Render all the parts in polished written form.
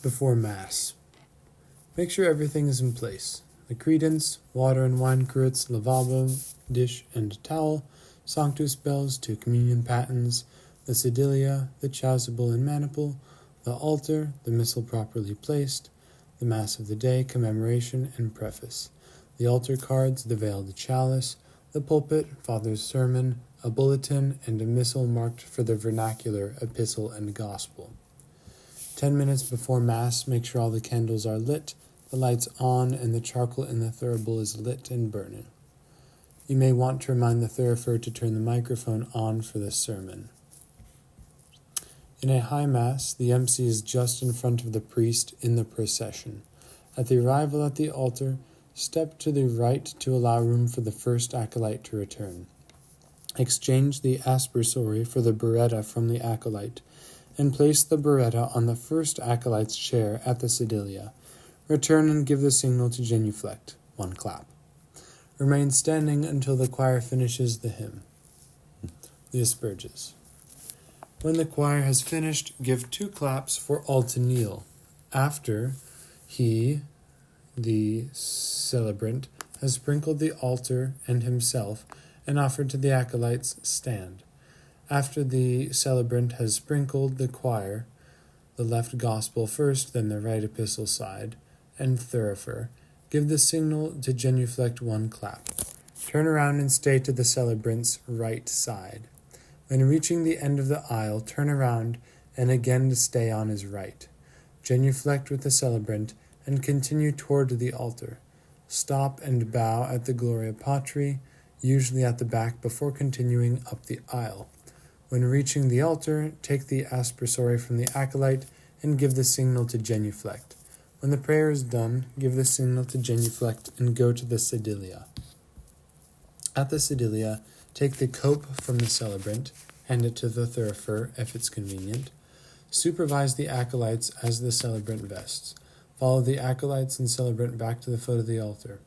before Mass. Make sure everything is in place. The credence, water and wine cruets, lavabo, dish and towel, sanctus bells, 2 communion patens, the sedilia, the chasuble and maniple, the altar, the missal properly placed, the Mass of the day, commemoration, and preface, the altar cards, the veiled chalice, the pulpit, Father's sermon, a bulletin, and a missal marked for the vernacular, epistle, and gospel. 10 minutes before Mass, make sure all the candles are lit, the lights on, and the charcoal in the thurible is lit and burning. You may want to remind the thurifer to turn the microphone on for this sermon. In a high Mass, the MC is just in front of the priest in the procession. At the arrival at the altar, step to the right to allow room for the first acolyte to return. Exchange the aspersory for the biretta from the acolyte, and place the biretta on the first acolyte's chair at the sedilia. Return and give the signal to genuflect, 1 clap. Remain standing until the choir finishes the hymn. The asperges. When the choir has finished, give 2 claps for all to kneel. After he, the celebrant, has sprinkled the altar and himself and offered to the acolytes, stand. After the celebrant has sprinkled the choir, the left gospel first, then the right epistle side, and thurifer, give the signal to genuflect 1 clap. Turn around and stay to the celebrant's right side. When reaching the end of the aisle, turn around and again to stay on his right. Genuflect with the celebrant and continue toward the altar. Stop and bow at the Gloria Patri, usually at the back, before continuing up the aisle. When reaching the altar, take the aspersory from the acolyte and give the signal to genuflect. When the prayer is done, give the signal to genuflect and go to the sedilia. At the sedilia, take the cope from the celebrant, hand it to the thurifer if it's convenient. Supervise the acolytes as the celebrant vests. Follow the acolytes and celebrant back to the foot of the altar.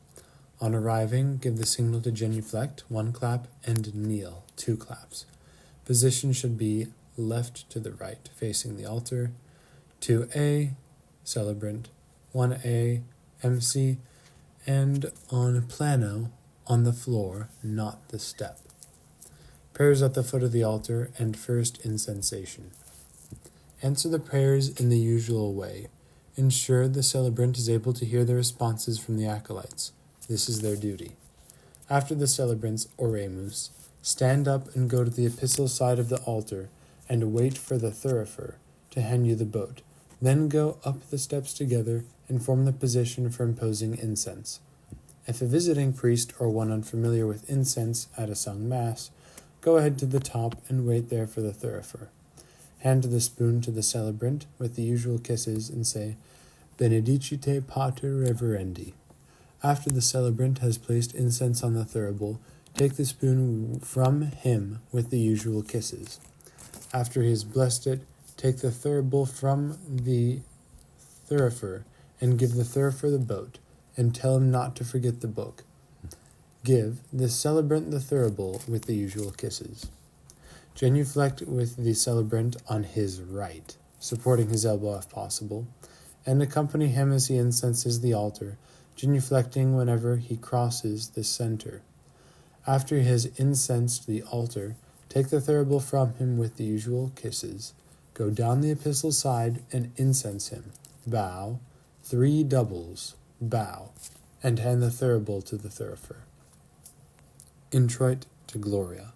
On arriving, give the signal to genuflect, 1 clap, and kneel, 2 claps. Position should be left to the right, facing the altar. 2A, celebrant, 1A, MC, and on plano, on the floor, not the step. Prayers at the foot of the altar and first incensation. Answer the prayers in the usual way. Ensure the celebrant is able to hear the responses from the acolytes. This is their duty. After the celebrant's oremus, stand up and go to the epistle side of the altar and wait for the thurifer to hand you the boat. Then go up the steps together and form the position for imposing incense. If a visiting priest or one unfamiliar with incense at a sung Mass, go ahead to the top and wait there for the thurifer. Hand the spoon to the celebrant with the usual kisses and say, Benedicite Pater Reverendi. After the celebrant has placed incense on the thurible, take the spoon from him with the usual kisses. After he has blessed it, take the thurible from the thurifer and give the thurifer the boat, and tell him not to forget the book. Give the celebrant the thurible with the usual kisses. Genuflect with the celebrant on his right, supporting his elbow if possible, and accompany him as he incenses the altar, genuflecting whenever he crosses the center. After he has incensed the altar, take the thurible from him with the usual kisses, go down the epistle side and incense him, bow, 3 doubles, bow, and hand the thurible to the thurifer. Introit to Gloria.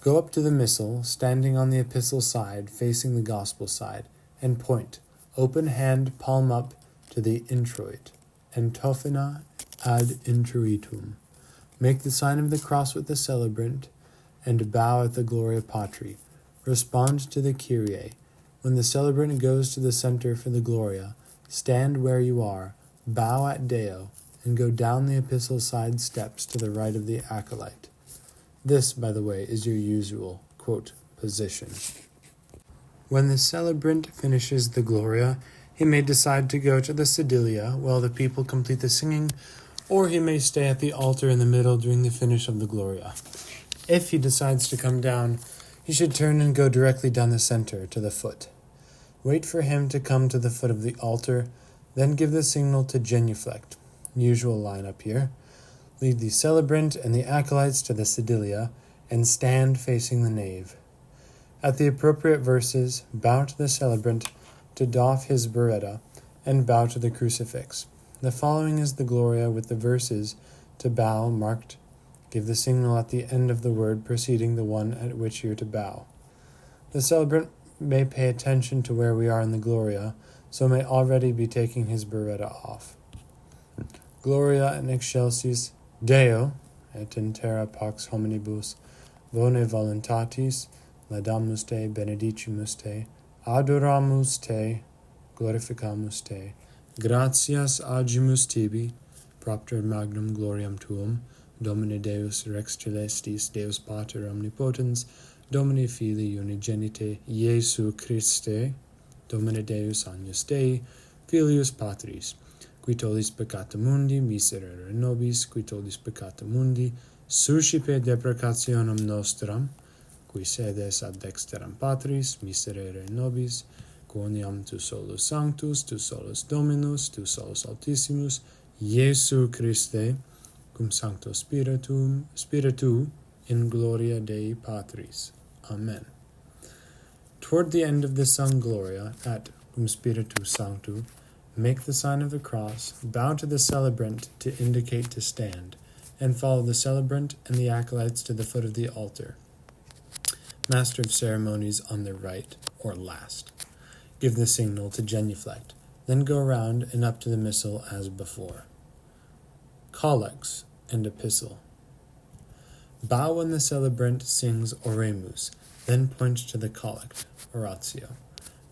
Go up to the missal, standing on the epistle side, facing the gospel side, and point, open hand, palm up, to the introit, Antophina ad introitum. Make the sign of the cross with the celebrant, and bow at the Gloria Patri. Respond to the Kyrie. When the celebrant goes to the center for the Gloria, stand where you are, bow at Deo, and go down the epistle side steps to the right of the acolyte. This, by the way, is your usual, quote, position. When the celebrant finishes the Gloria, he may decide to go to the sedilia while the people complete the singing, or he may stay at the altar in the middle during the finish of the Gloria. If he decides to come down, he should turn and go directly down the center to the foot. Wait for him to come to the foot of the altar, then give the signal to genuflect. Usual lineup here. Lead the celebrant and the acolytes to the sedilia, and stand facing the nave. At the appropriate verses, bow to the celebrant to doff his biretta, and bow to the crucifix. The following is the Gloria with the verses to bow marked. Give the signal at the end of the word preceding the one at which you're to bow. The celebrant may pay attention to where we are in the Gloria, so may already be taking his biretta off. Gloria in excelsis Deo, et in terra pax hominibus, bone voluntatis, laudamus te, benedicimus te, adoramus te, glorificamus te, gratias agimus tibi, propter magnum gloriam tuum, Domine Deus Rex Celestis, Deus Pater Omnipotens, Domine Filii Unigenite, Iesu Christe, Domine Deus Agnus Dei, Filius Patris, qui tollis peccata mundi, miserere nobis, qui tollis peccata mundi, suscipe deprecationem nostram, qui sedes ad dexteram Patris, miserere nobis, quoniam tu solus sanctus, tu solus Dominus, tu solus Altissimus, Iesu Christe, cum Sancto Spiritu, in gloria Dei Patris. Amen. Toward the end of the sung Gloria, at Cum Spiritu Sanctu, make the sign of the cross, bow to the celebrant to indicate to stand, and follow the celebrant and the acolytes to the foot of the altar. Master of ceremonies on the right, or last. Give the signal to genuflect, then go around and up to the missal as before. Collects and Epistle. Bow when the celebrant sings Oremus, then point to the collect, Oratio.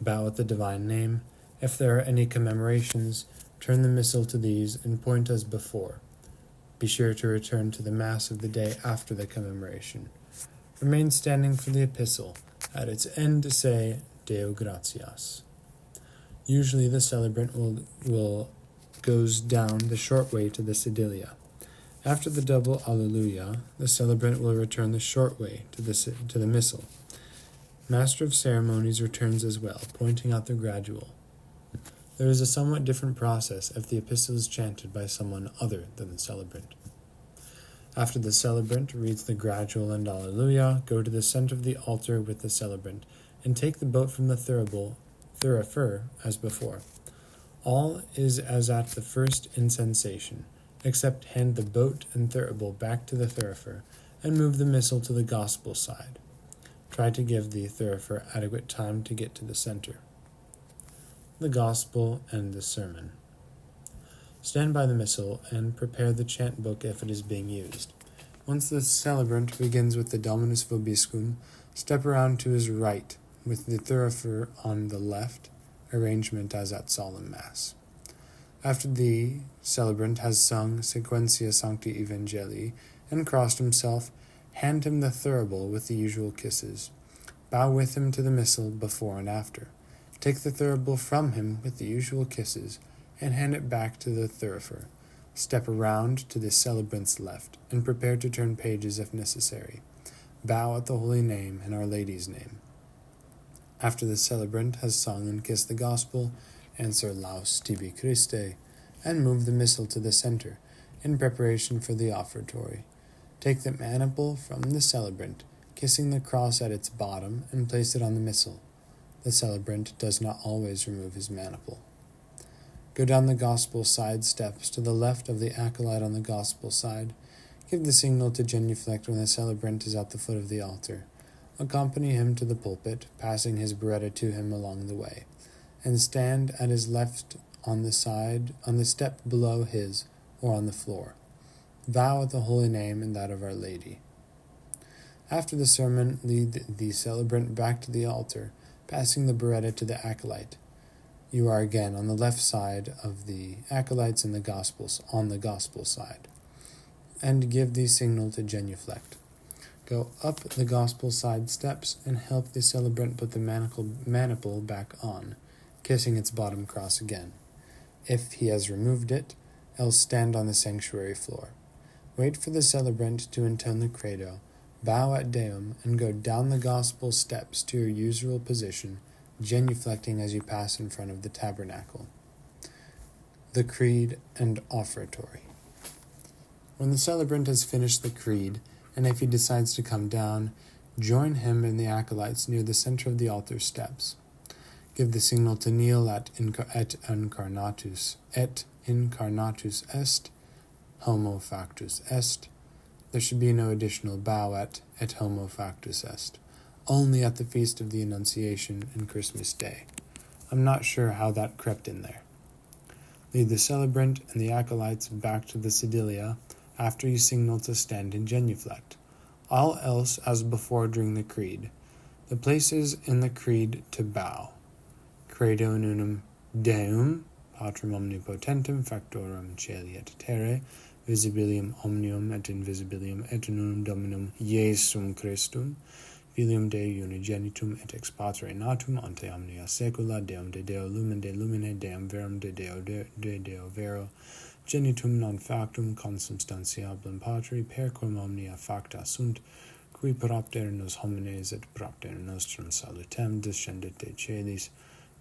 Bow at the divine name. If there are any commemorations, turn the missal to these and point as before. Be sure to return to the Mass of the day after the commemoration. Remain standing for the epistle, at its end to say Deo gratias. Usually the celebrant goes down the short way to the sedilia. After the double Alleluia, the celebrant will return the short way to the missal. Master of ceremonies returns as well, pointing out the gradual. There is a somewhat different process if the epistle is chanted by someone other than the celebrant. After the celebrant reads the gradual and Alleluia, go to the center of the altar with the celebrant, and take the boat from the thurifer as before. All is as at the first insensation, except hand the boat and thurible back to the thurifer, and move the missal to the gospel side. Try to give the thurifer adequate time to get to the center. The Gospel and the Sermon. Stand by the missal and prepare the chant book if it is being used. Once the celebrant begins with the Dominus Vobiscum, step around to his right with the thurifer on the left, arrangement as at solemn Mass. After the celebrant has sung Sequentia Sancti Evangelii and crossed himself, hand him the thurible with the usual kisses. Bow with him to the missal before and after. Take the thurible from him with the usual kisses, and hand it back to the thurifer. Step around to the celebrant's left, and prepare to turn pages if necessary. Bow at the Holy Name and Our Lady's name. After the celebrant has sung and kissed the Gospel, answer Laus tibi Christe, and move the missal to the center, in preparation for the offertory. Take the maniple from the celebrant, kissing the cross at its bottom, and place it on the missal. The celebrant does not always remove his maniple. Go down the gospel side steps to the left of the acolyte on the gospel side. Give the signal to genuflect when the celebrant is at the foot of the altar. Accompany him to the pulpit, passing his biretta to him along the way, and stand at his left on the step below his, or on the floor. Vow at the Holy Name and that of Our Lady. After the sermon, lead the celebrant back to the altar, passing the biretta to the acolyte. You are again on the left side of the acolytes in the Gospels, on the gospel side, and give the signal to genuflect. Go up the gospel side steps and help the celebrant put the maniple back on, kissing its bottom cross again. If he has removed it, else stand on the sanctuary floor. Wait for the celebrant to intone the credo, bow at Deum, and go down the gospel steps to your usual position, genuflecting as you pass in front of the tabernacle. The Creed and Offertory. When the celebrant has finished the Creed, and if he decides to come down, join him and the acolytes near the center of the altar steps. Give the signal to kneel et incarnatus est, homo factus est. There should be no additional bow et homo factus est, only at the Feast of the Annunciation and Christmas Day. I'm not sure how that crept in there. Lead the celebrant and the acolytes back to the sedilia after you signal to stand and genuflect. All else as before during the Creed. The places in the Creed to bow. Credo in unum Deum, Patrum omnipotentem, factorum caeli et terrae, visibilium omnium et invisibilium et in unum Dominum Iesum Christum, Filium Dei unigenitum et ex Patre natum ante omnia saecula, Deum de Deo lumen de lumine, Deum verum de Deo vero, genitum non factum consubstantiablem Patri, per quum omnia facta sunt, qui propter nos homines et propter nostrum salutem descendet de caelis,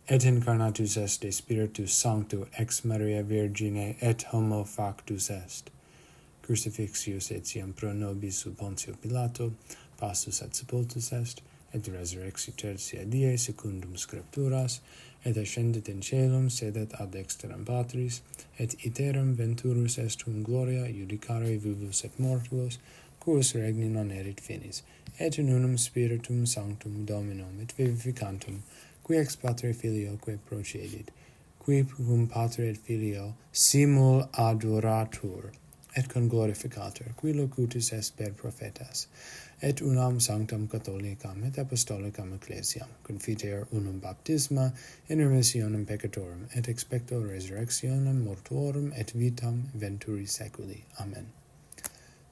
et incarnatus est de Spiritus Sancto ex Maria Virgine et homo factus est. Crucifixius etiam pro nobis sub Pontio Pilato, passus et sepultus est, et resurrexit tertia die secundum scripturas, et ascendet in caelum, sedet ad dexteram Patris, et iterum venturus est cum gloria judicare vivus et mortuos, quos regni non erit finis, et in unum Spiritum Sanctum Dominum et vivificantum, qui ex Patre Filioque procedit, qui cum Patre et Filio simul adoratur, et conglorificator, qui locutus est per prophetas, et unam sanctam catholicam et apostolicam ecclesiam, confiteor unum baptisma, in remissionem peccatorum, et expecto resurrectionem mortuorum et vitam venturi seculi. Amen.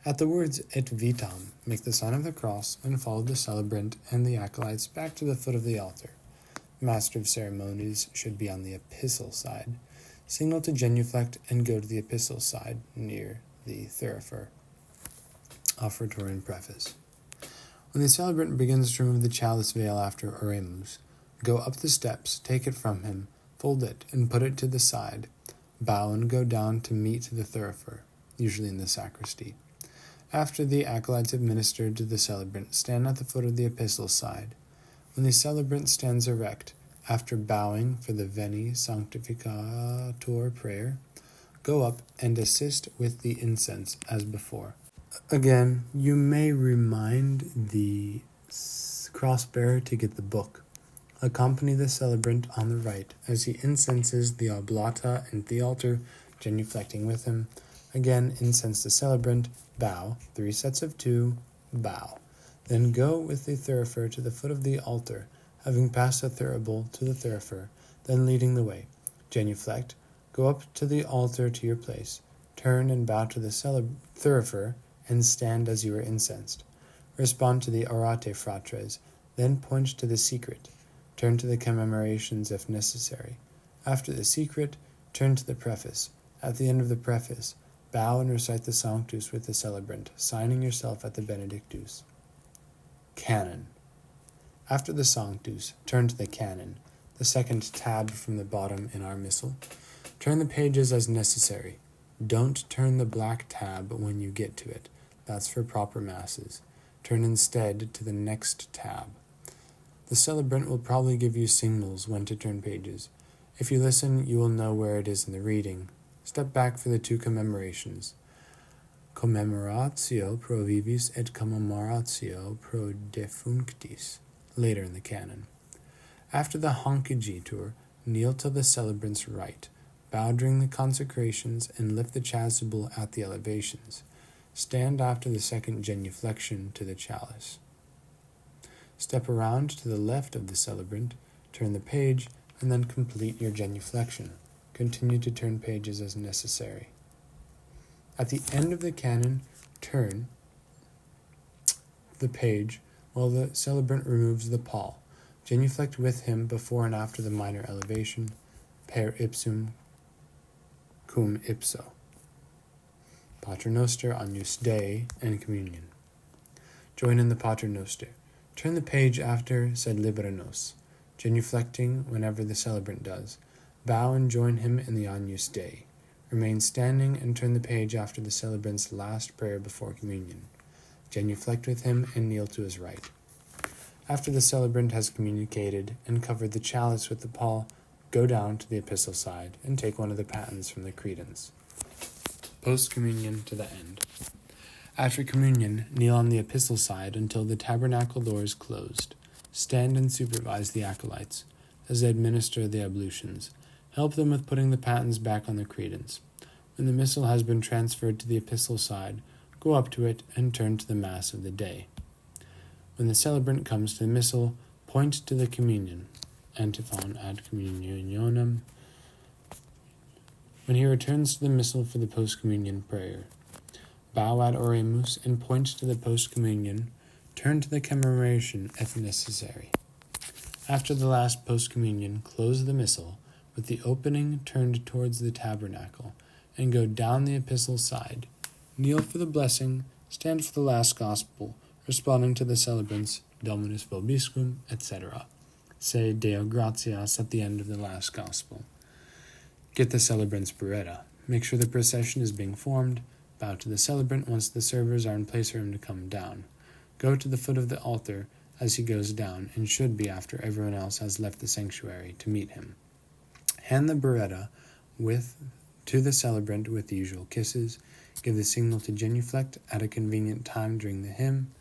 At the words et vitam, make the sign of the cross and follow the celebrant and the acolytes back to the foot of the altar. The master of ceremonies should be on the epistle side. Signal to genuflect and go to the epistle side near the thurifer. Offertory and Preface. When the celebrant begins to remove the chalice veil after Oremus, go up the steps, take it from him, fold it, and put it to the side. Bow and go down to meet the thurifer, usually in the sacristy. After the acolytes have ministered to the celebrant, stand at the foot of the epistle side. When the celebrant stands erect, after bowing for the Veni Sanctificator prayer, go up and assist with the incense as before. Again, you may remind the cross-bearer to get the book. Accompany the celebrant on the right as he incenses the oblata and the altar, genuflecting with him. Again, incense the celebrant, bow, 3 sets of 2, bow. Then go with the thurifer to the foot of the altar, having passed the thurible to the thurifer, then leading the way. Genuflect, go up to the altar to your place, turn and bow to the thurifer, and stand as you are incensed. Respond to the Orate Fratres, then point to the secret. Turn to the commemorations if necessary. After the secret, turn to the preface. At the end of the preface, bow and recite the Sanctus with the celebrant, signing yourself at the Benedictus. Canon. After the Sanctus, turn to the Canon, the second tab from the bottom in our missal. Turn the pages as necessary. Don't turn the black tab when you get to it. That's for proper masses. Turn instead to the next tab. The celebrant will probably give you signals when to turn pages. If you listen, you will know where it is in the reading. Step back for the 2 commemorations. Commemoratio pro vivis et commemoratio pro defunctis, later in the canon. After the Hankigitur, kneel to the celebrant's right, bow during the consecrations, and lift the chasuble at the elevations. Stand after the second genuflection to the chalice. Step around to the left of the celebrant, turn the page, and then complete your genuflection. Continue to turn pages as necessary. At the end of the canon, turn the page while the celebrant removes the pall. Genuflect with him before and after the minor elevation, per ipsum cum ipso. Pater Noster, Agnus Dei, and Communion. Join in the Pater Noster. Turn the page after Sed Libera Nos. genuflecting whenever the celebrant does. Bow and join him in the Agnus Dei. Remain standing and turn the page after the celebrant's last prayer before communion. Genuflect with him and kneel to his right. After the celebrant has communicated and covered the chalice with the pall, go down to the epistle side and take one of the patens from the credence. Post-communion to the end. After communion, kneel on the epistle side until the tabernacle door is closed. Stand and supervise the acolytes as they administer the ablutions. Help them with putting the patens back on the credence. When the missal has been transferred to the epistle side, go up to it and turn to the Mass of the day. When the celebrant comes to the missal, point to the communion. Antiphon ad communionem. When he returns to the missal for the post-communion prayer, bow ad oremus and point to the post-communion. Turn to the commemoration if necessary. After the last post-communion, close the missal with the opening turned towards the tabernacle, and go down the epistle side. Kneel for the blessing, stand for the last gospel, responding to the celebrants, Dominus vobiscum, etc. Say Deo gratias at the end of the last gospel. Get the celebrant's biretta. Make sure the procession is being formed. Bow to the celebrant once the servers are in place for him to come down. Go to the foot of the altar as he goes down, and should be after everyone else has left the sanctuary to meet him. Hand the biretta to the celebrant with the usual kisses. Give the signal to genuflect at a convenient time during the hymn.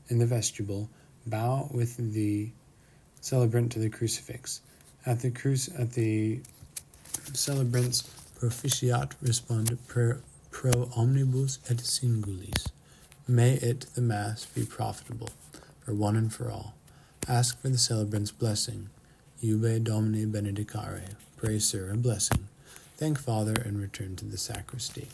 In the vestibule, bow with the celebrant to the crucifix. At the celebrant's propitiat respond pro omnibus et singulis. May it, the Mass, be profitable for one and for all. Ask for the celebrant's blessing. Iube Domini benedicare. Pray, sir, a blessing. Thank Father and return to the sacristy.